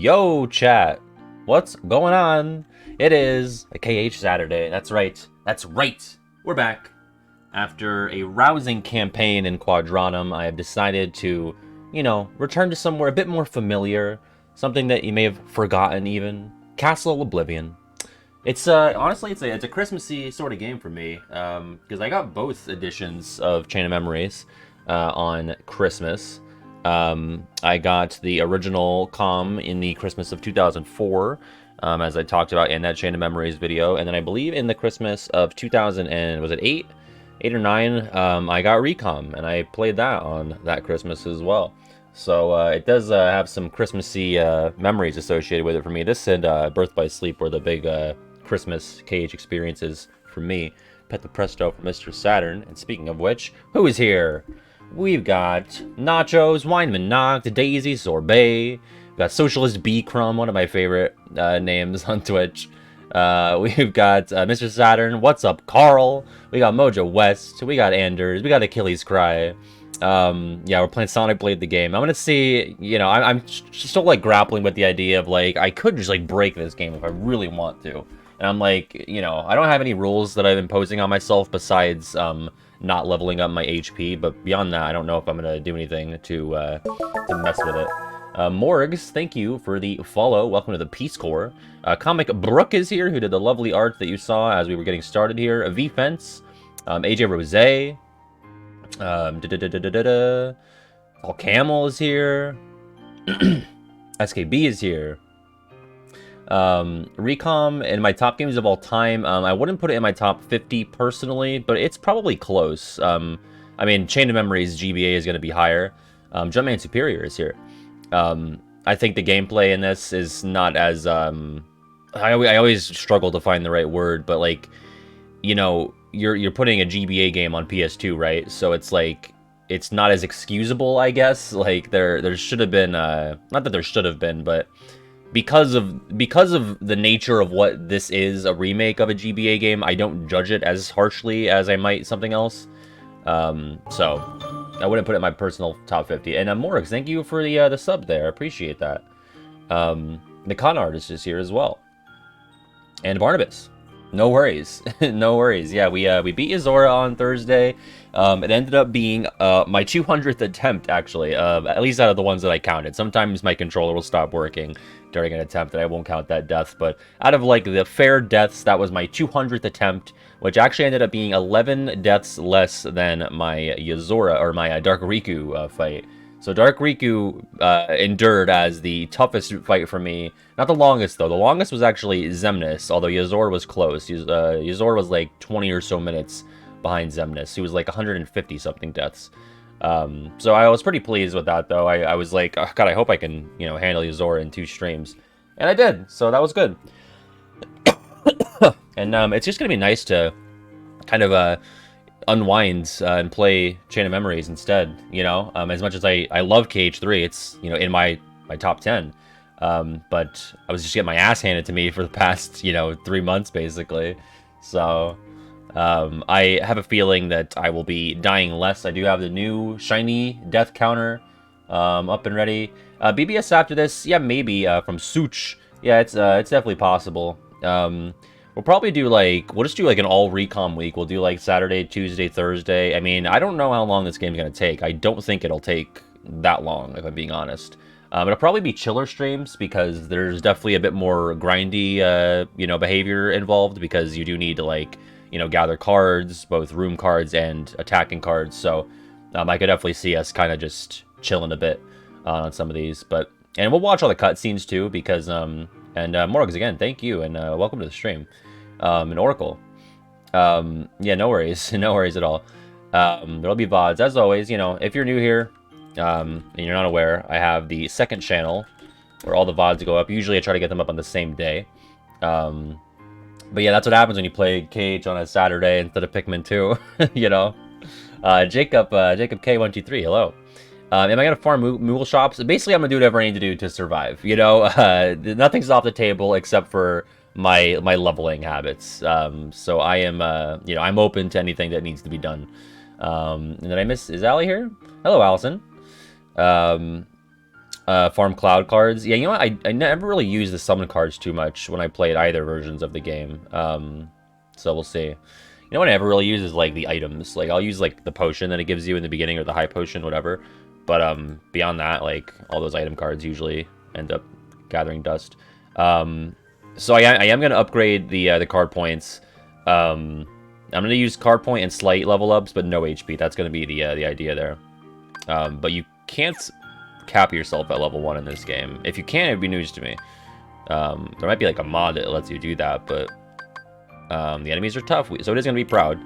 Yo, chat. What's going on? It is a KH Saturday. That's right. That's right. We're back. After a rousing campaign in Quadranum, I have decided to, return to somewhere a bit more familiar. Something that you may have forgotten even. Castle of Oblivion. It's, honestly, it's a Christmassy sort of game for me. Because I got both editions of Chain of Memories on Christmas. I got the original COM in the Christmas of 2004, as I talked about in that Chain of Memories video, and then I believe in the Christmas of 2000 and was it 8 or 9, I got Recom, and I played that on that Christmas as well. So it does have some Christmassy memories associated with it for me. This and Birth by Sleep were the big Christmas KH experiences for me. Pet the Presto for Mr. Saturn, and speaking of which, who is here? We've got Nachos, Weinman Knocked, Daisy, Sorbet. We've got Socialist B Crumb, one of my favorite names on Twitch. We've got Mr. Saturn, What's Up Carl. We got Mojo West. We got Anders. We got Achilles Cry. Yeah, we're playing Sonic Blade the game. I'm gonna see, I'm still like grappling with the idea of like, I could just like break this game if I really want to. And I'm like, I don't have any rules that I'm imposing on myself besides, not leveling up my HP, but beyond that, I don't know if I'm gonna do anything to mess with it. Morgs, thank you for the follow. Welcome to the Peace Corps. Comic Brooke is here, who did the lovely art that you saw as we were getting started here. V Fence, AJ Rose, Paul Camel is here. SKB is here. Recom in my top games of all time, I wouldn't put it in my top 50 personally, but it's probably close. I mean, Chain of Memories GBA is going to be higher. Jumpman Superior is here. I think the gameplay in this is not as, I always struggle to find the right word, but like, you're putting a GBA game on PS2, right? So it's like, it's not as excusable, I guess. Like, there should have been, not that there should have been, but because of the nature of what this is, a remake of a GBA game, I don't judge it as harshly as I might something else. So I wouldn't put it in my personal top 50. And Morix, thank you for the sub there. I appreciate that. The Con Artist is here as well. And Barnabas. No worries. No worries. Yeah, we beat Yozora on Thursday. It ended up being my 200th attempt, actually, at least out of the ones that I counted. Sometimes my controller will stop working during an attempt, and I won't count that death. But out of, like, the fair deaths, that was my 200th attempt, which actually ended up being 11 deaths less than my Yozora, or my Dark Riku fight. So Dark Riku endured as the toughest fight for me. Not the longest, though. The longest was actually Xemnas, although Yozora was close. Yozora was like 20 or so minutes behind Xemnas. He was like 150-something deaths. So I was pretty pleased with that, though. I was like, oh, God, I hope I can, handle Yozora in 2 streams. And I did, so that was good. And it's just going to be nice to kind of unwind and play Chain of Memories instead, as much as I love KH3, it's, in my top 10. But I was just getting my ass handed to me for the past, 3 months, basically. So, I have a feeling that I will be dying less. I do have the new shiny death counter, up and ready. BBS after this, yeah, maybe, from Such. Yeah, it's definitely possible. We'll probably do, we'll just do, an all-recom week. We'll do, Saturday, Tuesday, Thursday. I mean, I don't know how long this game's going to take. I don't think it'll take that long, if I'm being honest. It'll probably be chiller streams, because there's definitely a bit more grindy, behavior involved, because you do need to, gather cards, both room cards and attacking cards. So, I could definitely see us kind of just chilling a bit on some of these. And we'll watch all the cutscenes, too, because, and Morgs, again, thank you, and welcome to the stream. And Oracle. Yeah, no worries. No worries at all. There'll be VODs. As always, if you're new here, and you're not aware, I have the second channel where all the VODs go up. Usually I try to get them up on the same day. But yeah, that's what happens when you play KH on a Saturday instead of Pikmin 2, Jacob K123, hello. Am I going to farm Moogle shops? Basically, I'm going to do whatever I need to do to survive, Nothing's off the table except for my leveling habits. So I am, I'm open to anything that needs to be done. And then I miss, is Allie here? Hello, Allison. Farm cloud cards. Yeah, I never really use the summon cards too much when I played either versions of the game. So we'll see. What I never really use is, the items. I'll use, the potion that it gives you in the beginning, or the high potion, whatever. But, beyond that, all those item cards usually end up gathering dust. So I am going to upgrade the card points. I'm going to use card point and slight level ups, but no HP. That's going to be the idea there. But you can't cap yourself at level 1 in this game. If you can, it'd be news to me. There might be a mod that lets you do that, but the enemies are tough, so it is going to be proud.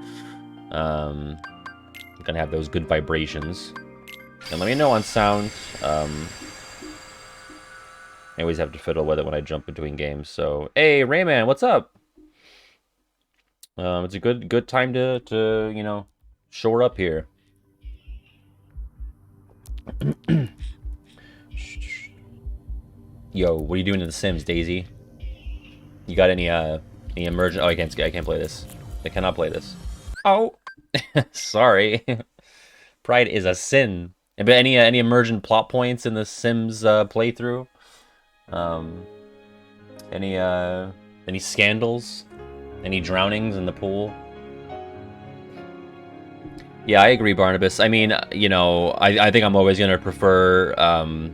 I'm going to have those good vibrations. And let me know on sound. I always have to fiddle with it when I jump between games. So, hey, Rayman, what's up? It's a good time to shore up here. Yo, what are you doing in The Sims, Daisy? You got any emergent? Oh, I can't play this. I cannot play this. Oh, sorry. Pride is a sin. But any emergent plot points in the Sims playthrough? Any scandals? Any drownings in the pool? Yeah, I agree, Barnabas. I mean, I think I'm always going to prefer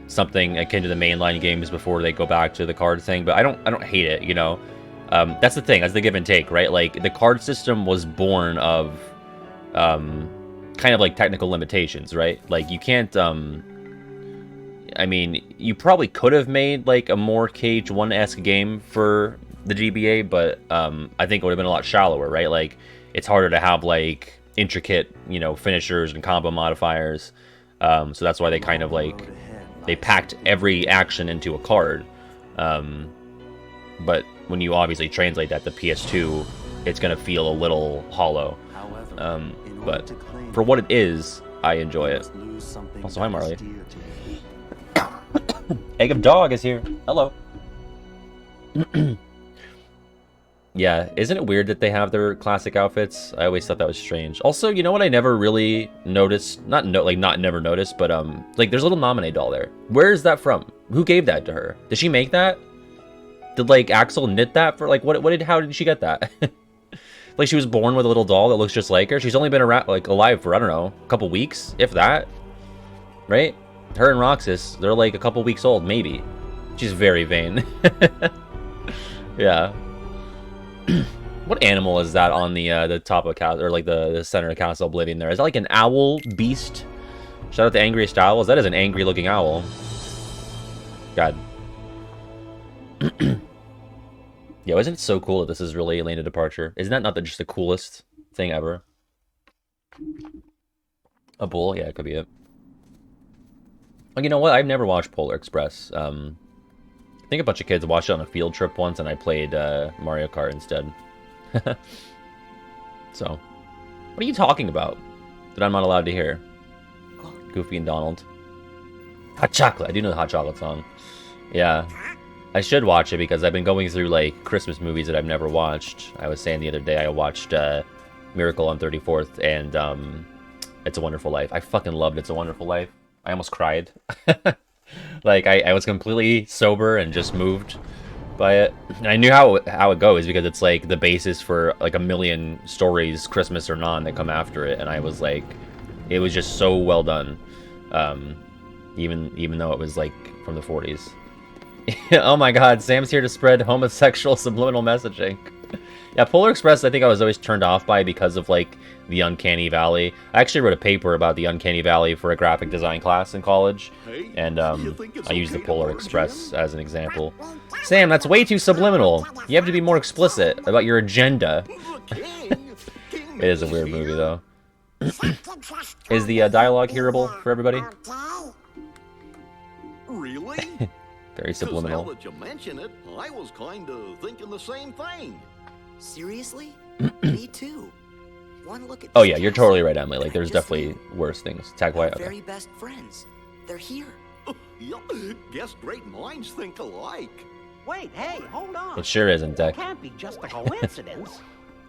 something akin to the mainline games before they go back to the card thing, but I don't hate it, That's the thing, that's the give and take, right? The card system was born of kind of technical limitations, right? You can't, I mean, you probably could have made a more KH1-esque game for the GBA, but I think it would have been a lot shallower, right? It's harder to have intricate, finishers and combo modifiers. So that's why they kind of they packed every action into a card. But when you obviously translate that to PS2, it's going to feel a little hollow. But for what it is, I enjoy it. Also, hi, Marley. Egg of Dog is here. Hello. Yeah, isn't it weird that they have their classic outfits? I always thought that was strange. Also, you know what I never really noticed? Not never noticed, but there's a little Naminé doll there. Where is that from? Who gave that to her? Did she make that? Did like Axel knit that for like how did she get that? Like she was born with a little doll that looks just like her. She's only been around like alive for I don't know, a couple weeks, if that. Right? Her and Roxas, they're like a couple weeks old, maybe. She's very vain. Yeah. What animal is that on the top of Castle, or like the center of Castle Oblivion there? Is that like an owl beast? Shout out to Angriest Owls. That is an angry looking owl. God. Yeah, isn't it so cool that this is really Lane of Departure? Isn't that not just the coolest thing ever? A bull? Yeah, it could be it. Oh, you know what? I've never watched Polar Express. I think a bunch of kids watched it on a field trip once, and I played Mario Kart instead. So, what are you talking about that I'm not allowed to hear? Goofy and Donald. Hot Chocolate. I do know the Hot Chocolate song. Yeah. I should watch it because I've been going through, like, Christmas movies that I've never watched. I was saying the other day I watched Miracle on 34th and It's a Wonderful Life. I fucking loved It's a Wonderful Life. I almost cried. Like, I was completely sober and just moved by it. And I knew how it goes because it's, like, the basis for, like, a million stories, Christmas or non, that come after it. And I was, like, it was just so well done. Even though it was, like, from the 40s. Oh my god, Sam's here to spread homosexual subliminal messaging. Yeah, Polar Express, I think I was always turned off by because of, like, the Uncanny Valley. I actually wrote a paper about the Uncanny Valley for a graphic design class in college, and I used the Polar Express as an example. Sam, that's way too subliminal. You have to be more explicit about your agenda. It is a weird movie, though. Is the dialogue hearable for everybody? Really? Very subliminal. Now that you mention it, I was kind of thinking the same thing. Seriously? Me too. One look at Oh this yeah, you're castle, totally right, Emily. Like, and there's just definitely think, worse things. Tag White. our Okay. very best friends. They're here. Yep, guess great minds think alike. Wait, hey, hold on. It sure isn't, It Deck. can't be just a coincidence.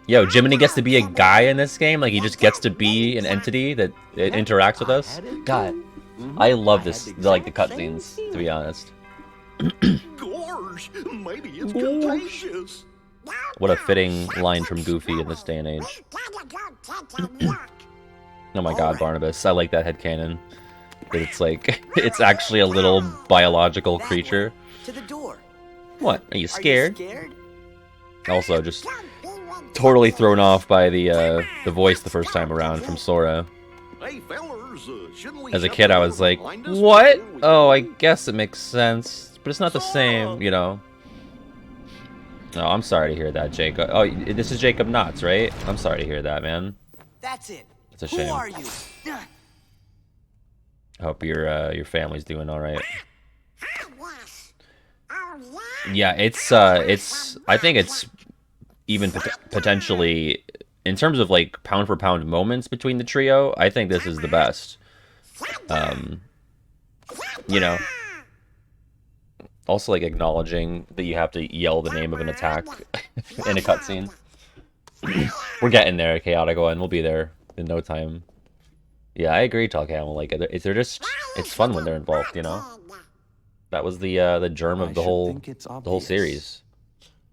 Yo, Jiminy gets to be a guy in this game. Like, he just gets to be an entity that it interacts with us. God, I love this. Like the cutscenes, to be honest. Gosh, maybe it's contagious. What a fitting line from Goofy in this day and age. Oh my god, Barnabas. I like that headcanon. That it's like, it's actually a little biological creature. To the door. What? Are you scared? Are you scared? Also, just totally thrown off by the voice the first time around from Sora. Hey, fellers, shouldn't we As a shut kid, the I door was like, behind us what? before we Oh, go I in? guess it makes sense. But it's not the same, you know. No, I'm sorry to hear that, Jacob. Oh, this is Jacob Knotts, right? I'm sorry to hear that, man. That's it. It's a shame. Who are you? I hope your family's doing all right. Yeah, it's I think it's even potentially, in terms of like pound for pound moments between the trio, I think this is the best. You know, also like acknowledging that you have to yell the name of an attack in a cutscene. We're getting there, Chaotic One. We'll be there in no time. Yeah, I agree, Talk Camel. Like, it's fun when they're involved, you know. That was the germ of the whole series.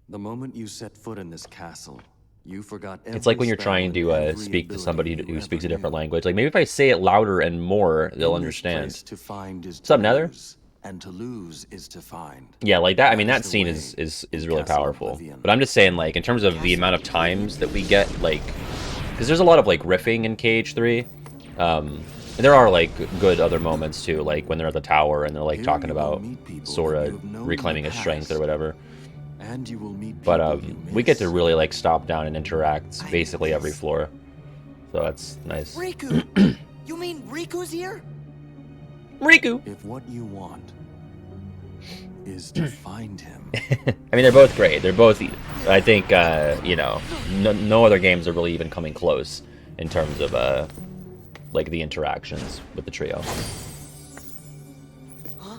The moment you set foot in this castle, you forgot. It's like when you're trying to speak to somebody who speaks a different language. Like, maybe if I say it louder and more, they'll understand. To find is What's up, Nether? And to lose is to find. Yeah, like that. I mean, That that is the scene way is really Castle powerful. Oblivion. But I'm just saying, like, in terms of the amount of times that we get, like, because there's a lot of like riffing in KH3. And there are like good other moments too, like when they're at the tower and they're like Here talking you will about meet people Sora that you have known in reclaiming the his strength or past. whatever. And you will meet But people you we get to miss. really like stop down and interact I basically every miss. floor. So that's nice. Riku. You mean Riku's here? Riku! If what you want is to find him, I mean, they're both great. They're both, I think, you know, no other games are really even coming close in terms of, like, the interactions with the trio.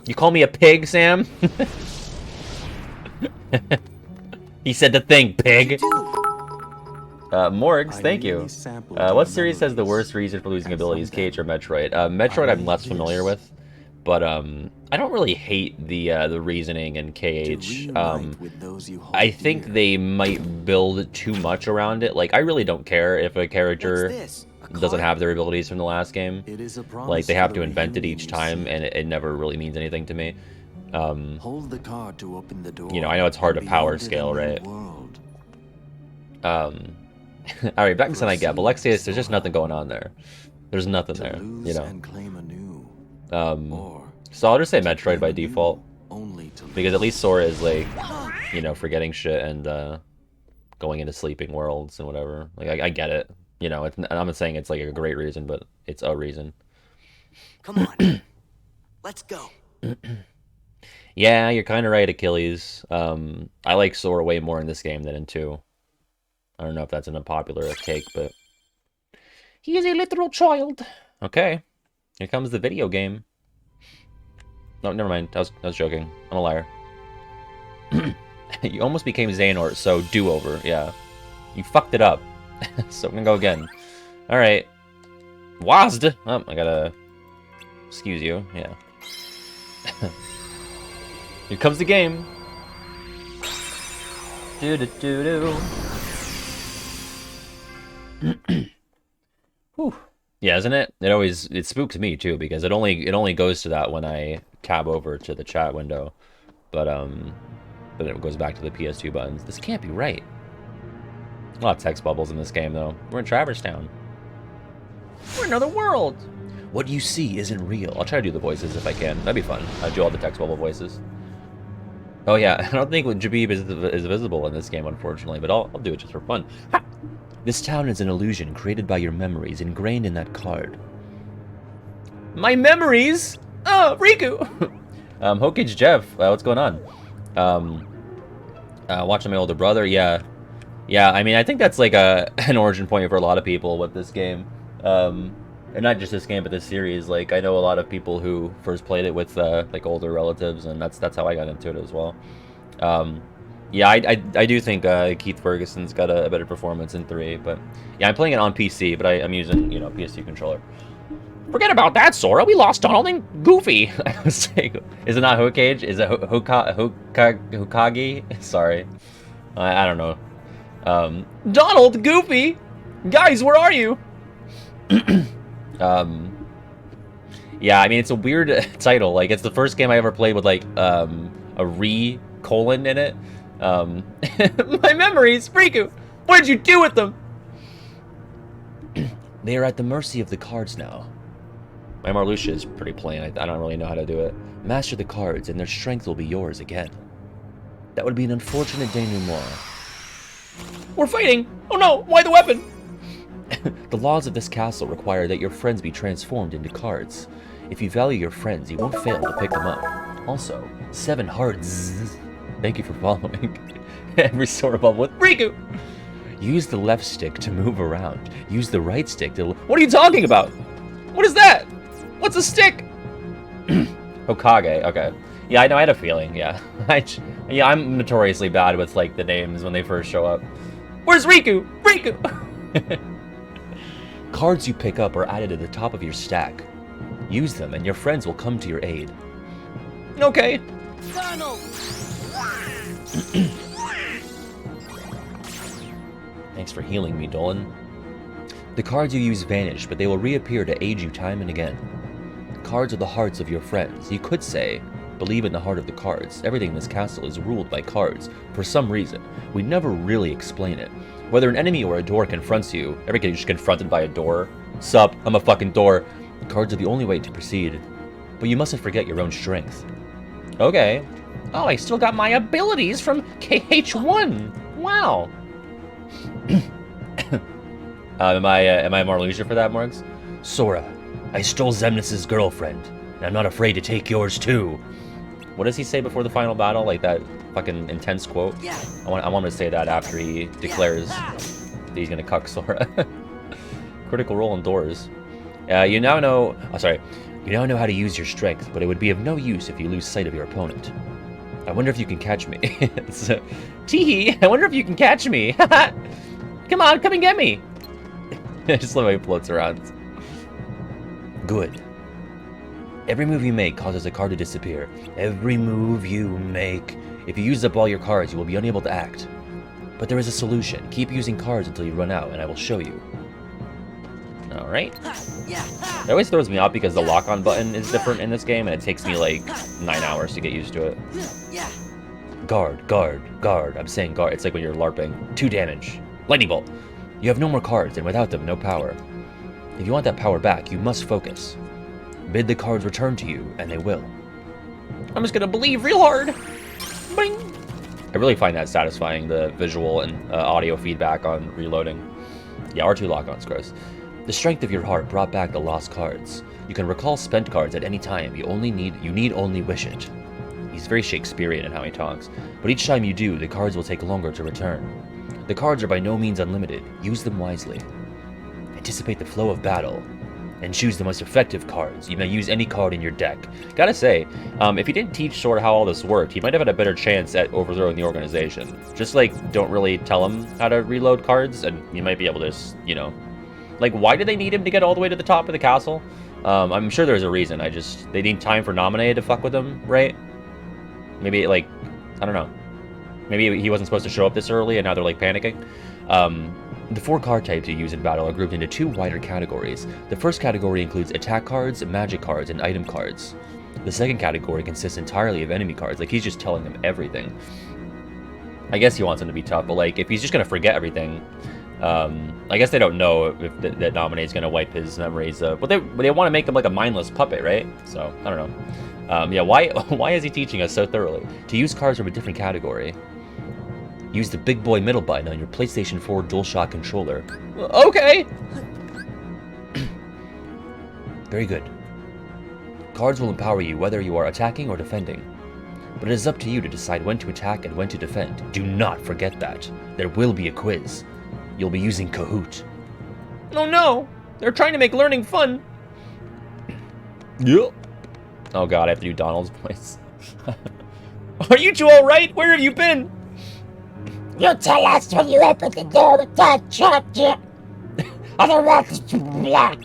You call me a pig, Sam? He said the thing, pig! Morgs, I thank you. merely sampled What your series has the memories. worst reason for losing And abilities, someday, KH or Metroid? Metroid I I'm less will familiar use with. But I don't really hate the reasoning in KH. I think they might build too much around it. Like, I really don't care if a character doesn't have their abilities from the last game. Like, they have to invent it each time, and it never really means anything to me. Hold the card to open the door. You know, I know it's hard to power scale, right? Alright, back to Sun I get. But Alexius, there's just nothing going on there. There's nothing there, you know. So I'll just say Metroid by default. Because at least Sora is, like, you know, forgetting shit and going into sleeping worlds and whatever. Like, I get it. You know, I'm not saying it's, like, a great reason, but it's a reason. Come on. Let's go. Yeah, you're kind of right, Achilles. I like Sora way more in this game than in 2. I don't know if that's an unpopular take, but... He is a literal child. Okay. Here comes the video game. No, never mind. I was joking. I'm a liar. You almost became Xehanort, so do-over. Yeah. You fucked it up. So I'm gonna go again. Alright. Wazd! Oh, I gotta... Excuse you. Yeah. Here comes the game. Do-do-do-do. Whew. Yeah, isn't it? It spooks me too, because it only goes to that when I tab over to the chat window. But it goes back to the PS2 buttons. This can't be right. A lot of text bubbles in this game though. We're in Traverse Town. We're in another world. What you see isn't real. I'll try to do the voices if I can. That'd be fun. I'll do all the text bubble voices. Oh yeah, I don't think Jabib is visible in this game, unfortunately, but I'll do it just for fun. Ha! This town is an illusion created by your memories ingrained in that card. My memories? Oh, Riku! Hokage Jeff, what's going on? Watching my older brother, yeah. Yeah, I mean, I think that's like an origin point for a lot of people with this game. And not just this game, but this series. Like, I know a lot of people who first played it with like older relatives, and that's how I got into it as well. Yeah, I do think Keith Ferguson's got a better performance in 3, but yeah, I'm playing it on PC, but I'm using, you know, PS2 controller. Forget about that, Sora. We lost Donald and Goofy. I was like, is it not Hokage? Is it Hokage? Sorry, I don't know. Donald, Goofy, guys, where are you? Yeah, I mean, it's a weird title. Like, it's the first game I ever played with like a re-colon in it. My memories, Riku! What did you do with them? They are at the mercy of the cards now. My Marluxia is pretty plain. I don't really know how to do it. Master the cards, and their strength will be yours again. That would be an unfortunate denouement. We're fighting! Oh no! Why the weapon? The laws of this castle require that your friends be transformed into cards. If you value your friends, you won't fail to pick them up. Also, 7 hearts. Thank you for following. And restore a bubble with Riku! Use the left stick to move around. Use the right stick to... What are you talking about? What is that? What's a stick? Hokage, okay. Yeah, I know, I had a feeling, yeah. Yeah, I'm notoriously bad with, like, the names when they first show up. Where's Riku? Riku! Cards you pick up are added to the top of your stack. Use them, and your friends will come to your aid. Okay. Donald! Thanks for healing me, Dolan. The cards you use vanish, but they will reappear to aid you time and again. Cards are the hearts of your friends. You could say, believe in the heart of the cards. Everything in this castle is ruled by cards. For some reason, we never really explain it. Whether an enemy or a door confronts you, every kid is just confronted by a door. Sup, I'm a fucking door. Cards are the only way to proceed. But you mustn't forget your own strength. Okay. Oh, I still got my abilities from KH1. Wow. Am I Marluxia for that, Marks? Sora, I stole Xemnas' girlfriend, and I'm not afraid to take yours too. What does he say before the final battle? Like that fucking intense quote? Yeah. I want him to say that after he declares that he's gonna cuck Sora. Critical role in Doors. You now know... Oh, sorry. You now know how to use your strength, but it would be of no use if you lose sight of your opponent. I wonder if you can catch me. Teehee, I wonder if you can catch me. Come on, come and get me. I just love how he floats around. Good. Every move you make causes a card to disappear. Every move you make. If you use up all your cards, you will be unable to act. But there is a solution. Keep using cards until you run out, and I will show you. Alright. It always throws me off because the lock-on button is different in this game, and it takes me like 9 hours to get used to it. Guard, guard, guard. I'm saying guard. It's like when you're LARPing. 2 damage. Lightning bolt. You have no more cards, and without them, no power. If you want that power back, you must focus. Bid the cards return to you, and they will. I'm just gonna believe real hard. Bing. I really find that satisfying, the visual and audio feedback on reloading. Yeah, R2 lock-on's gross. The strength of your heart brought back the lost cards. You can recall spent cards at any time. You need only wish it. He's very Shakespearean in how he talks. But each time you do, the cards will take longer to return. The cards are by no means unlimited. Use them wisely. Anticipate the flow of battle, and choose the most effective cards. You may use any card in your deck. Gotta say, if he didn't teach sort of how all this worked, he might have had a better chance at overthrowing the organization. Just like, don't really tell him how to reload cards, and you might be able to, you know... Like, why do they need him to get all the way to the top of the castle? I'm sure there's a reason. They need time for Naminé to fuck with him, right? Maybe, like, I don't know. Maybe he wasn't supposed to show up this early, and now they're, like, panicking. The 4 card types you use in battle are grouped into 2 wider categories. The first category includes attack cards, magic cards, and item cards. The second category consists entirely of enemy cards. Like, he's just telling them everything. I guess he wants them to be tough, but, like, if he's just gonna forget everything... I guess they don't know if that Naminé is gonna wipe his memories. But they want to make him like a mindless puppet, right? So, I don't know. Yeah, why is he teaching us so thoroughly? To use cards from a different category. Use the big boy middle button on your PlayStation 4 DualShock controller. Okay! Very good. Cards will empower you whether you are attacking or defending. But it is up to you to decide when to attack and when to defend. Do not forget that. There will be a quiz. You'll be using Kahoot. Oh no! They're trying to make learning fun! Yep. Oh god, I have to do Donald's voice. Are you two alright? Where have you been? You tell us when you open the door with that chapter. Otherwise, it's black.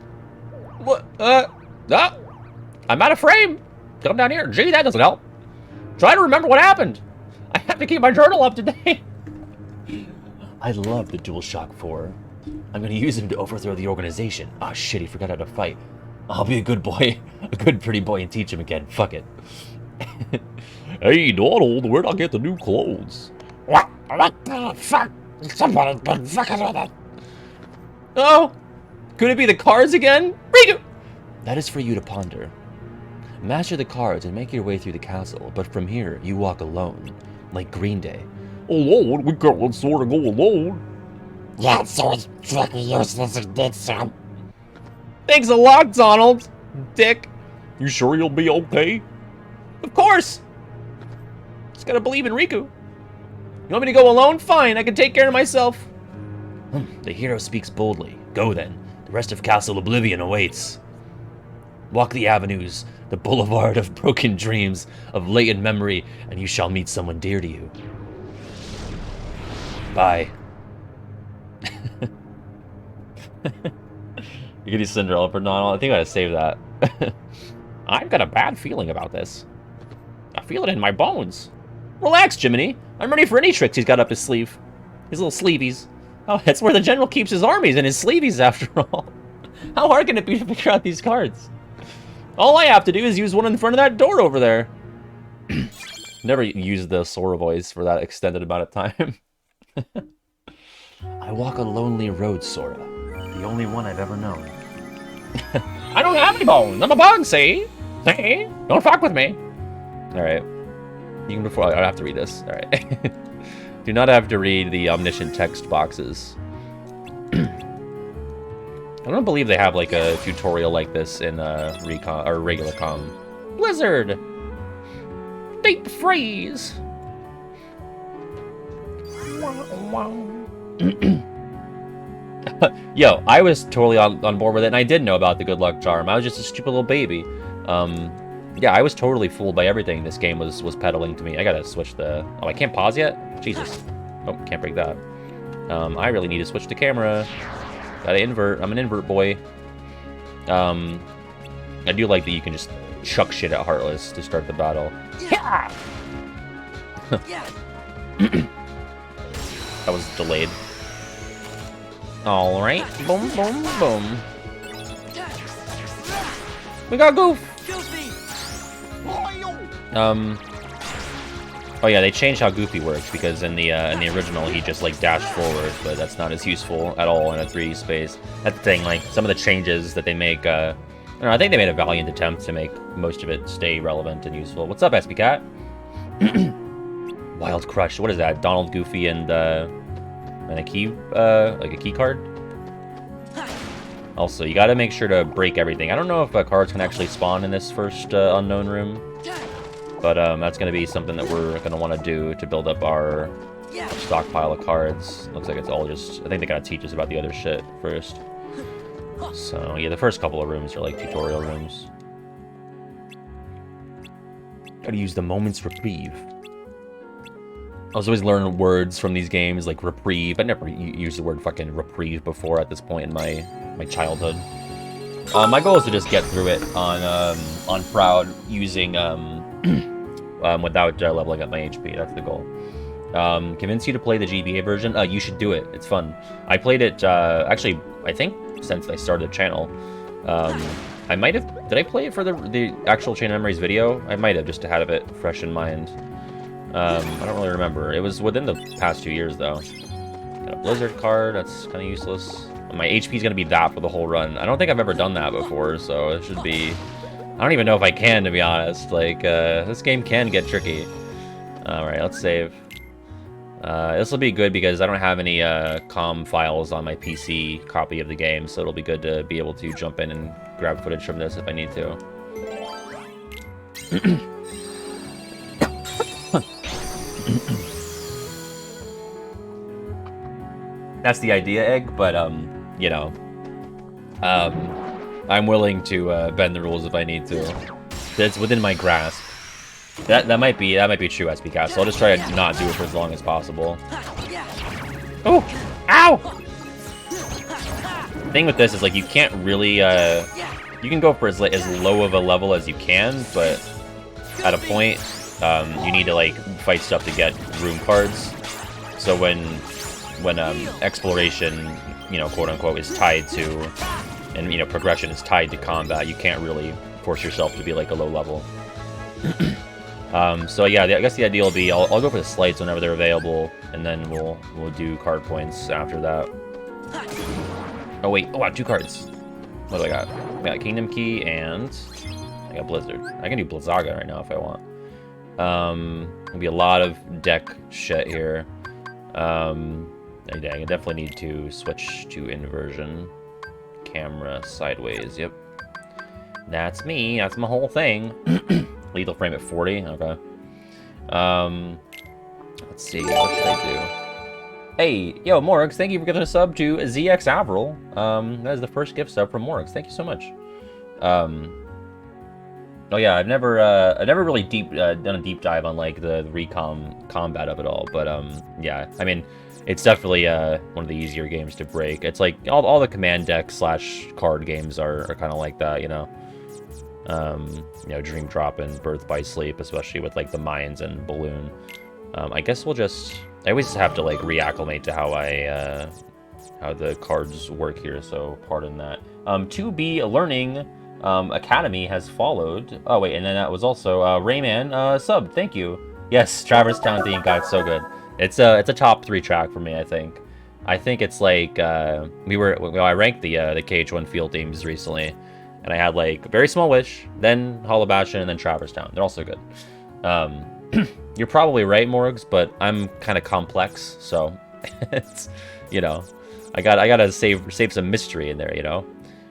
What? I'm out of frame. Come down here. Gee, that doesn't help. Try to remember what happened. I have to keep my journal up to date. I love the DualShock 4. I'm gonna use him to overthrow the organization. Ah, shit, he forgot how to fight. I'll be a good boy, a good pretty boy, and teach him again. Fuck it. Hey, Donald, where'd I get the new clothes? What the fuck? Somebody's been fucking with it. Oh, could it be the cards again? Riku! That is for you to ponder. Master the cards and make your way through the castle, but from here, you walk alone, like Green Day. Alone? We can't sort of go alone. Yeah, so it's fucking useless and did so. Thanks a lot, Donald. Dick. You sure you'll be okay? Of course. Just gotta believe in Riku. You want me to go alone? Fine, I can take care of myself. The hero speaks boldly. Go then. The rest of Castle Oblivion awaits. Walk the avenues, the boulevard of broken dreams, of latent memory, and you shall meet someone dear to you. Bye. You can use Cinderella for Donald. I think I gotta save that. I've got a bad feeling about this. I feel it in my bones. Relax, Jiminy. I'm ready for any tricks he's got up his sleeve. His little sleeveys. Oh, that's where the general keeps his armies, in his sleeveys, after all. How hard can it be to figure out these cards? All I have to do is use one in front of that door over there. Never used the Sora voice for that extended amount of time. I walk a lonely road, Sora. The only one I've ever known. I don't have any bones. I'm a bug, see? See? Don't fuck with me. Alright. You can before I don't have to read this. Alright. Do not have to read the omniscient text boxes. I don't believe they have like a tutorial like this in Recon or regular com. Blizzard! Deep freeze! Yo, I was totally on board with it, and I did know about the good luck charm. I was just a stupid little baby. Yeah, I was totally fooled by everything this game was peddling to me. I gotta switch the... Oh, I can't pause yet? Jesus. Oh, can't break that. I really need to switch the camera. Gotta invert. I'm an invert boy. I do like that you can just chuck shit at Heartless to start the battle. Yeah. That was delayed. Alright. Boom, boom, boom. We got Goof! Oh yeah, they changed how Goofy works, because in the original he just like dashed forward, but that's not as useful at all in a 3D space. That's the thing, like some of the changes that they make, I don't know, I think they made a valiant attempt to make most of it stay relevant and useful. What's up, SB Cat? Wild Crush, what is that? Donald, Goofy, and a key, like a key card? Also, you gotta make sure to break everything. I don't know if cards can actually spawn in this first unknown room, but that's gonna be something that we're gonna want to do to build up our stockpile of cards. Looks like it's all just, I think they gotta teach us about the other shit first. So yeah, the first couple of rooms are like tutorial rooms. Gotta use the moment's reprieve. I was always learning words from these games, like reprieve. I never used the word fucking reprieve before at this point in my childhood. My goal is to just get through it on Proud using without leveling up my HP. That's the goal. Convince you to play the GBA version. You should do it. It's fun. I played it actually, I think since I started the channel. I might have. Did I play it for the actual Chain of Memories video? I might have, just to have it fresh in mind. I don't really remember. It was within the past 2 years, though. Got a Blizzard card. That's kind of useless. My HP is going to be that for the whole run. I don't think I've ever done that before, so it should be... I don't even know if I can, to be honest. Like, this game can get tricky. Alright, let's save. This will be good because I don't have any COM files on my PC copy of the game, so it'll be good to be able to jump in and grab footage from this if I need to. That's the idea, Egg, but, you know, I'm willing to bend the rules if I need to. It's within my grasp. That might be true, SB Cat, so I'll just try to not do it for as long as possible. Oh! Ow! The thing with this is, like, you can't really, you can go for as low of a level as you can, but at a point, you need to, like, fight stuff to get room cards. So when exploration, you know, quote-unquote, is tied to, and, you know, progression is tied to combat, you can't really force yourself to be, like, a low level. So yeah, I guess the idea will be I'll go for the slides whenever they're available, and then we'll do card points after that. Oh wait, oh wow, 2 cards. What do I got? I got Kingdom Key and I got Blizzard. I can do Blizzaga right now if I want. Gonna be a lot of deck shit here. I definitely need to switch to inversion. Camera sideways, yep. That's me, that's my whole thing. Lethal frame at 40, okay. Let's see, what should I do? Hey, yo, Morix, thank you for giving a sub to ZX Avril. That is the first gift sub from Morix, thank you so much. Oh yeah, I've never really done a deep dive on like the recom combat of it all, but yeah, I mean, it's definitely one of the easier games to break. It's like all the command deck / card games are kind of like that, you know. You know, Dream Drop and Birth by Sleep, especially with like the mines and balloon. I guess we'll just, I always have to like reacclimate to how the cards work here, so pardon that. 2B Learning Academy has followed. Oh wait, and then that was also Rayman sub, thank you. Yes, Traverse Town theme, God, so good. It's a top 3 track for me, I think. I think it's like I ranked the KH1 field themes recently. And I had, like, Very Small Wish, then Hollow Bastion, and then Traverse Town. They're also good. You're probably right, Morgs, but I'm kind of complex, so it's, you know, I gotta save some mystery in there, you know.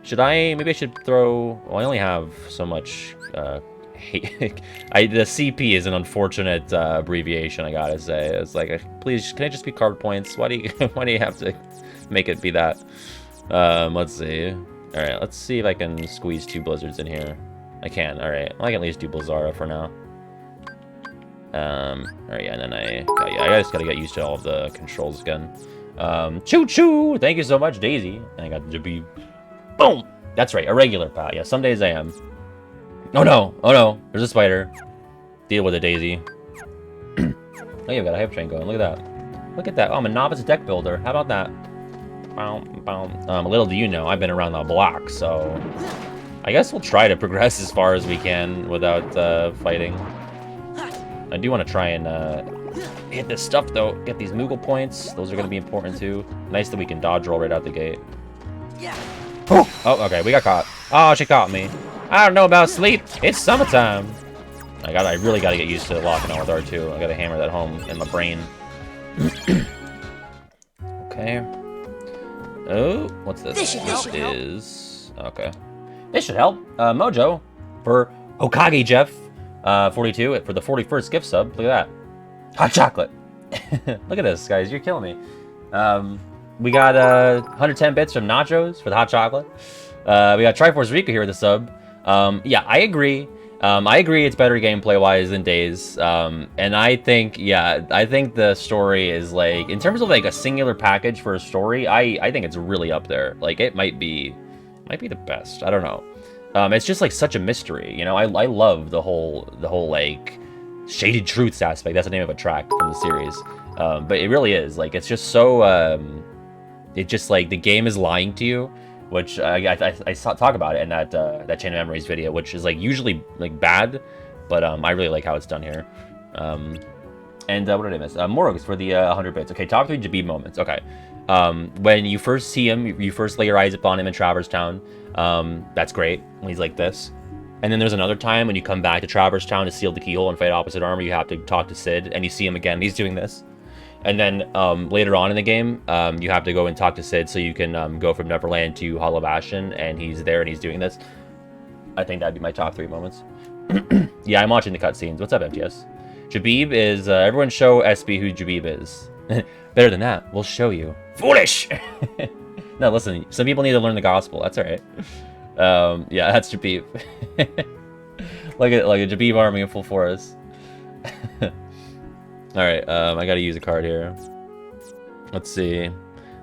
Maybe I should throw, well, I only have so much, the CP is an unfortunate abbreviation, I gotta say. It's like, please, can I just be card points? Why do you have to make it be that? Let's see. Alright, let's see if I can squeeze 2 Blizzards in here. I can, alright. Well, I can at least do Blizzara for now. Alright, yeah, and then I just gotta get used to all of the controls again. Choo-choo! Thank you so much, Daisy. And I got to be... Boom! That's right, a regular pal. Yeah, some days I am. Oh no! Oh no! There's a spider. Deal with it, Daisy. Oh, yeah, we got a hype train going. Look at that. Look at that. Oh, I'm a novice deck builder. How about that? Little do you know, I've been around the block, so I guess we'll try to progress as far as we can without fighting. I do want to try and hit this stuff, though. Get these Moogle points. Those are going to be important, too. Nice that we can dodge roll right out the gate. Oh, okay, we got caught. Oh, she caught me. I don't know about sleep. It's summertime. I really got to get used to locking on with R2. I got to hammer that home in my brain. Okay. Oh, what's this? This should help. Okay. This should help. Mojo for Hokage Jeff 42 for the 41st gift sub. Look at that. Hot chocolate. Look at this, guys. You're killing me. We got 110 bits from Nachos for the hot chocolate. We got Triforce Rika here with the sub. Yeah, I agree. I agree it's better gameplay-wise than Days. And I think, yeah, I think the story is, like, in terms of, like, a singular package for a story, I think it's really up there. Like, it might be the best. I don't know. It's just, like, such a mystery, you know? I love the whole, like, Shaded Truths aspect. That's the name of a track from the series. But it really is. Like, it's just so, it just, like, the game is lying to you. Which I saw talk about it in that Chain of Memories video, which is like usually like bad, but I really like how it's done here. And what did I miss? Morgs for the 100 bits. Okay, top 3 Jabib moments. Okay, when you first see him, you first lay your eyes upon him in Traverse Town. That's great when he's like this. And then there's another time when you come back to Traverse Town to seal the keyhole and fight opposite armor. You have to talk to Sid, and you see him again. He's doing this. And then later on in the game, you have to go and talk to Sid so you can go from Neverland to Hollow Bastion, and he's there and he's doing this. I think that'd be my top 3 moments. Yeah, I'm watching the cutscenes. What's up, MTS? Jabib is... everyone show SB who Jabib is. Better than that, we'll show you. Foolish! No, listen, some people need to learn the gospel. That's alright. Yeah, that's Jabib. Like a Jabib army in full force. Alright, I gotta use a card here. Let's see.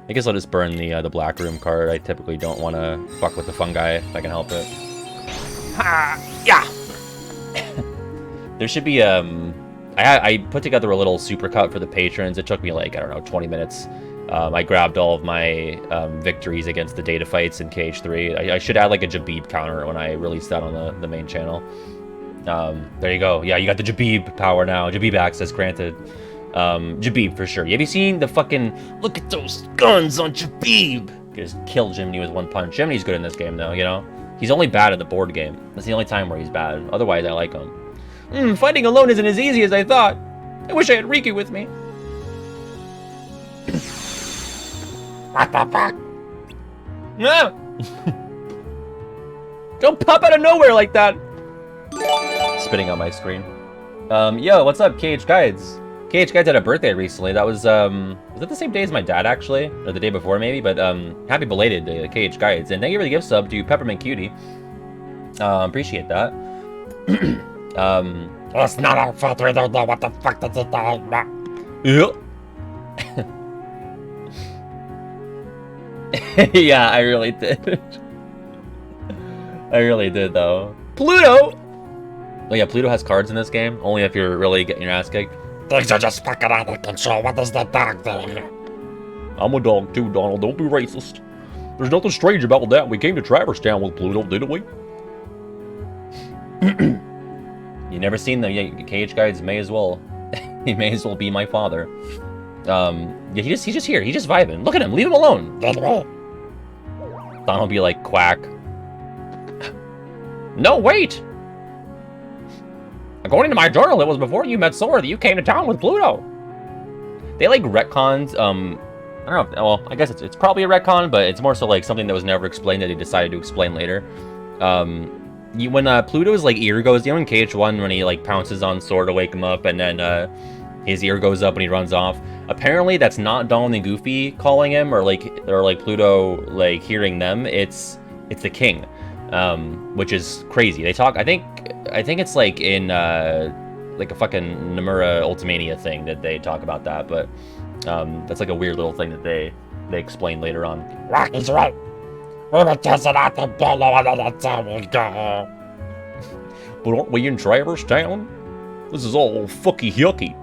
I guess I'll just burn the Black Room card. I typically don't want to fuck with the fungi if I can help it. Ha! Yeah! There should be, I put together a little supercut for the patrons. It took me like, I don't know, 20 minutes. I grabbed all of my victories against the data fights in KH3. I should add like a Jabib counter when I release that on the main channel. There you go. Yeah, you got the Jabib power now. Jabib access granted. Jabib for sure. Have you seen the fucking... Look at those guns on Jabib! Just kill Jiminy with one punch. Jiminy's good in this game though, you know? He's only bad at the board game. That's the only time where he's bad. Otherwise, I like him. Fighting alone isn't as easy as I thought. I wish I had Riku with me. What the fuck? No! Don't pop out of nowhere like that! Spitting on my screen. Yo, what's up, KH Guides? KH Guides had a birthday recently. That was that the same day as my dad, actually? Or the day before, maybe? But, happy belated KH Guides. And thank you for the gift sub to Peppermint Cutie. Appreciate that. It's not our fault, we don't know what the fuck this is talking about. Yeah. Yeah, I really did. I really did, though. Pluto! Oh yeah, Pluto has cards in this game, only if you're really getting your ass kicked. Things are just fucking out of control. What is the dog doing? I'm a dog too, Donald. Don't be racist. There's nothing strange about that. We came to Traverse Town with Pluto, didn't we? You never seen them? Yeah, KH Guides may as well. He may as well be my father. Yeah, he's just here. He's just vibing. Look at him. Leave him alone. Did we? Donald will be like, quack. No, wait! According to my journal, it was before you met Sora that you came to town with Pluto. They like retcons, I don't know, well, I guess it's probably a retcon, but it's more so like something that was never explained that they decided to explain later. When Pluto's like ear goes, you know in KH1 when he like pounces on Sora to wake him up and then his ear goes up and he runs off. Apparently that's not Donald and Goofy calling him or like Pluto like hearing them. It's the king. Which is crazy. They talk, I think it's like in like a fucking Nomura Ultimania thing that they talk about that, but that's like a weird little thing that they explain later on. Rocky's right. We were just out the below and that's how we go. But aren't we in Traverse Town? This is all fucky yucky.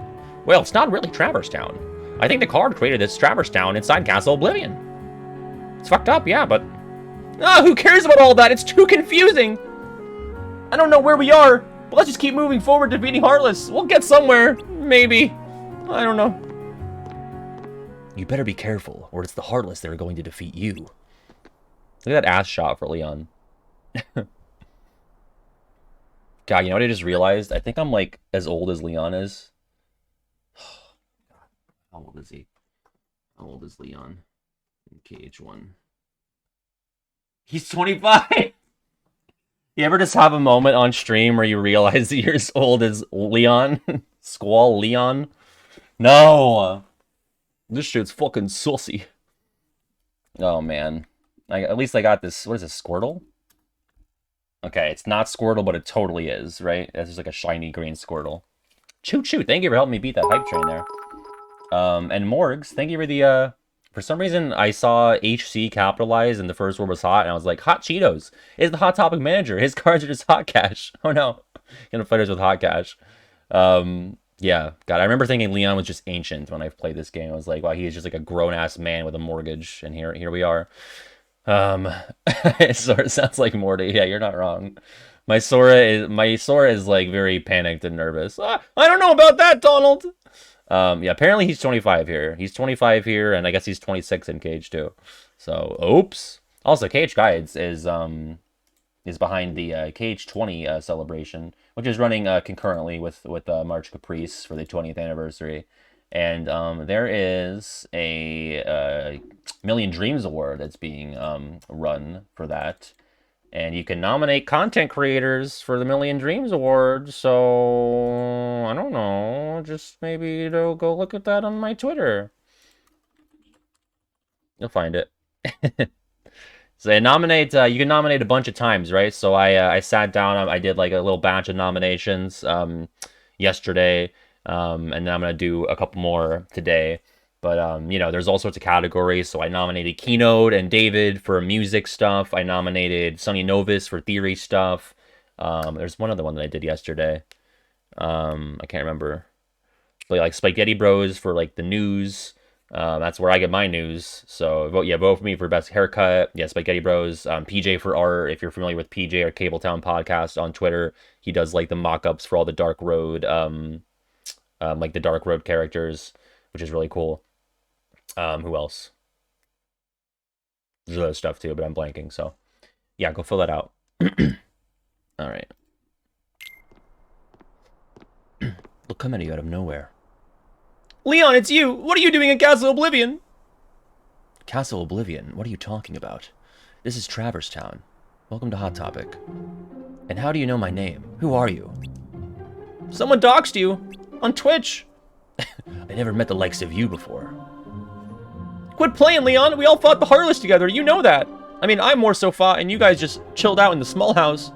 Well, it's not really Traverse Town. I think the card created this Traverse Town inside Castle Oblivion. It's fucked up, yeah, but... Ah, who cares about all that? It's too confusing! I don't know where we are, but let's just keep moving forward defeating Heartless. We'll get somewhere, maybe. I don't know. You better be careful, or it's the Heartless that are going to defeat you. Look at that ass shot for Leon. God, you know what I just realized? I think I'm like as old as Leon is. How old is he? How old is Leon in KH1? He's 25! You ever just have a moment on stream where you realize that you're as old as Leon? Squall Leon? No! This shit's fucking sussy. Oh, man. At least I got this. What is this, Squirtle? Okay, it's not Squirtle, but it totally is, right? This is like a shiny green Squirtle. Choo choo, thank you for helping me beat that hype train there. And Morgs, thank you for the, for some reason I saw HC capitalized and the first word was hot, and I was like, Hot Cheetos is the Hot Topic manager. His cards are just Hot Cash. Oh no. Gonna fight us with Hot Cash. Yeah, God, I remember thinking Leon was just ancient when I played this game. I was like, wow, he is just like a grown-ass man with a mortgage, and here we are. It sort of sounds like Morty. Yeah, you're not wrong. My Sora is like very panicked and nervous. I don't know about that, Donald. Yeah, apparently he's 25 here. He's 25 here, and I guess he's 26 in Cage too. So, oops. Also, Cage Guides is behind the Cage 20 celebration, which is running concurrently with March Caprice for the 20th anniversary. And there is a Million Dreams Award that's being run for that. And you can nominate content creators for the Million Dreams Award. So, I don't know. Just maybe go look at that on my Twitter. You'll find it. So you can nominate a bunch of times, right? So I sat down, I did like a little batch of nominations yesterday. And then I'm going to do a couple more today. But, you know, there's all sorts of categories. So I nominated Keynote and David for music stuff. I nominated Sonny Novus for theory stuff. There's one other one that I did yesterday. I can't remember. But, like, Spaghetti Bros for, like, the news. That's where I get my news. So, vote for me for best haircut. Yeah, Spaghetti Bros. PJ for art. If you're familiar with PJ or Cabletown Podcast on Twitter, he does, like, the mock-ups for all the Dark Road, like the Dark Road characters, which is really cool. Who else? There's other stuff too, but I'm blanking. So, yeah, go fill that out. All right. Look, coming at you out of nowhere. Leon, it's you. What are you doing in Castle Oblivion? Castle Oblivion? What are you talking about? This is Traverse Town. Welcome to Hot Topic. And how do you know my name? Who are you? Someone doxed you. On Twitch. I never met the likes of you before. Quit playing, Leon. We all fought the Heartless together. You know that. I mean, I more so fought, and you guys just chilled out in the small house.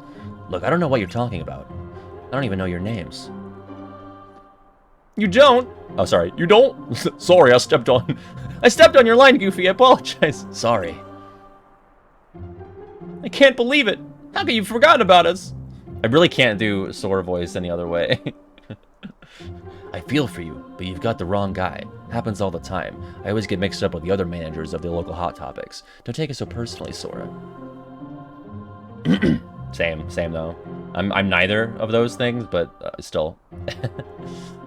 Look, I don't know what you're talking about. I don't even know your names. You don't? Oh, sorry. You don't? Sorry, I stepped on your line, Goofy. I apologize. Sorry. I can't believe it. How could you have forgotten about us? I really can't do Sora voice any other way. I feel for you, but you've got the wrong guy. Happens all the time. I always get mixed up with the other managers of the local Hot Topics. Don't take it so personally, Sora. Same though. I'm neither of those things, but still.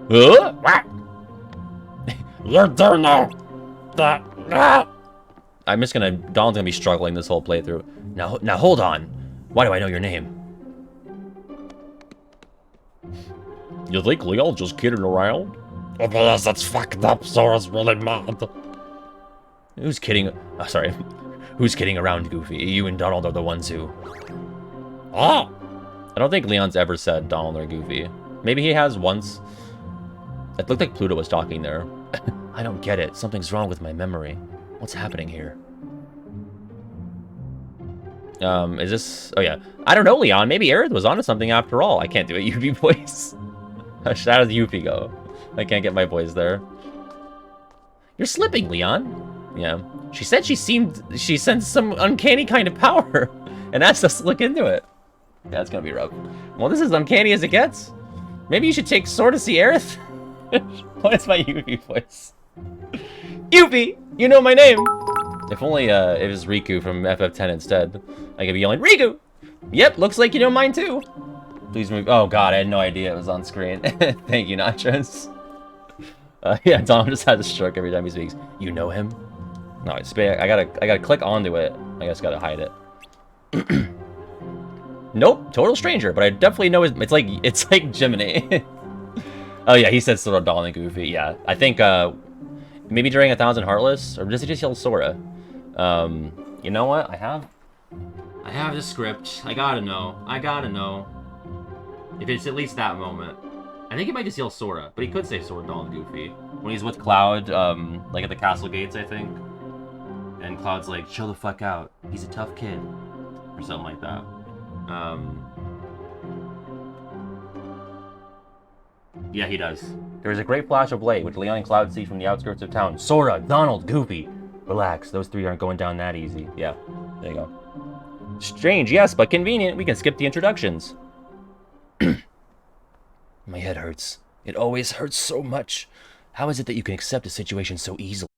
What? You don't know that. I'm just gonna. Donald's gonna be struggling this whole playthrough. Now hold on. Why do I know your name? You think Leon's just kidding around? It is, it's fucked up. Sora's really mad. Who's kidding? Oh, sorry. Who's kidding around, Goofy? You and Donald are the ones who... Oh! I don't think Leon's ever said Donald or Goofy. Maybe he has once. It looked like Pluto was talking there. I don't get it. Something's wrong with my memory. What's happening here? Is this... Oh, yeah. I don't know, Leon. Maybe Aerith was onto something after all. I can't do a Yuffie voice. How does Yuffie go? I can't get my voice there. You're slipping, Leon. Yeah. She said she sensed some uncanny kind of power and asked us to look into it. Yeah, it's gonna be rough. Well, this is uncanny as it gets. Maybe you should take Sora to see Aerith. What is my Yuffie voice? Yuffie! You know my name! If only it was Riku from FF10 instead. I could be yelling, Riku! Yep, looks like you know mine too. Please move. Oh god, I had no idea it was on screen. Thank you, Nachos. Yeah, Dom just has a stroke every time he speaks. You know him? No, it's I gotta click onto it. I guess gotta hide it. Nope, total stranger, but I definitely know it's like Jiminy. Oh yeah, he said Sora, Donald, and Goofy. Yeah, I think maybe during 1000 Heartless, or does he just yell Sora? You know what? I have the script. I gotta know. If it's at least that moment. I think he might just yell Sora, but he could say Sora, Donald, and Goofy. When he's with Cloud, like at the castle gates, I think. And Cloud's like, chill the fuck out. He's a tough kid. Or something like that. Yeah, he does. There is a great flash of light, which Leon and Cloud see from the outskirts of town. Sora, Donald, Goofy. Relax, those three aren't going down that easy. Yeah, there you go. Strange, yes, but convenient. We can skip the introductions. My head hurts. It always hurts so much. How is it that you can accept a situation so easily?